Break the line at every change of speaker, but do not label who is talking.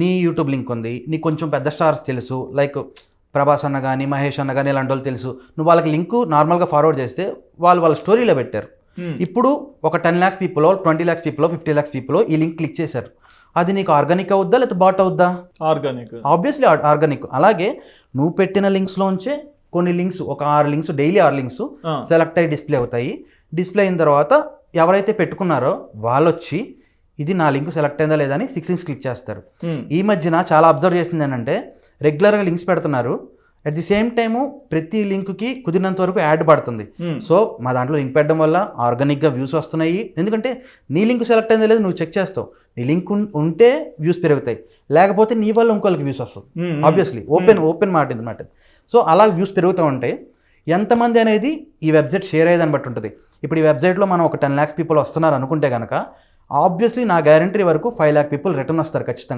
నీ YouTube link ఉంది, నీకు కొంచెం పెద్ద స్టార్స్ తెలుసు, లైక్ ప్రభాస్ అన్న కానీ మహేష్ అన్న కానీ ఇలాంటి వాళ్ళు తెలుసు, నువ్వు వాళ్ళకి లింక్ నార్మల్గా ఫార్వర్డ్ చేస్తే వాళ్ళ స్టోరీలో పెట్టారు. ఇప్పుడు ఒక 10 lakhs people, 20 lakhs people, 50 lakhs people ఈ లింక్ క్లిక్ చేశారు. అది నీకు ఆర్గానిక్ అవుద్దా లేదా బాట్ అవుద్దా?
Organic,
obviously organic. అలాగే నువ్వు పెట్టిన లింక్స్లోంచే కొన్ని లింక్స్, ఒక 6 లింక్స్, డైలీ 6 లింక్స్ సెలెక్ట్ అయ్యి డిస్ప్లే అవుతాయి. డిస్ప్లే అయిన తర్వాత ఎవరైతే పెట్టుకున్నారో వాళ్ళు వచ్చి ఇది నా లింక్ సెలెక్ట్ అయిందా లేదా అని 6 లింక్స్ క్లిక్ చేస్తారు. ఈ మధ్యన చాలా అబ్జర్వ్ చేసింది ఏంటంటే రెగ్యులర్గా లింక్స్ పెడుతున్నారు, అట్ ది సేమ్ టైము ప్రతి లింక్కి కుదిరినంత వరకు యాడ్ పడుతుంది. సో మా దాంట్లో లింక్ పెట్టడం వల్ల ఆర్గానిక్గా వ్యూస్ వస్తున్నాయి. ఎందుకంటే నీ లింక్ సెలెక్ట్ అయిందా లేదు నువ్వు చెక్ చేస్తావు. నీ లింక్ ఉంటే వ్యూస్ పెరుగుతాయి, లేకపోతే నీ వల్ల ఇంకోళ్ళకి వ్యూస్ వస్తుంది. ఆబ్వియస్లీ ఓపెన్ మాట అనమాట. సో అలా వ్యూస్ పెరుగుతూ ఉంటాయి. ఎంతమంది అనేది ఈ వెబ్సైట్ షేర్ అయ్యేదాన్ని బట్టి ఉంటుంది. ఇప్పుడు ఈ వెబ్సైట్లో మనం ఒక 10 lakhs పీపుల్ వస్తున్నారు అనుకుంటే కనుక ఆబ్వియస్లీ నా గ్యారంటీ వరకు 5 lakh పీపుల్ రిటర్న్ వస్తారు ఖచ్చితంగా.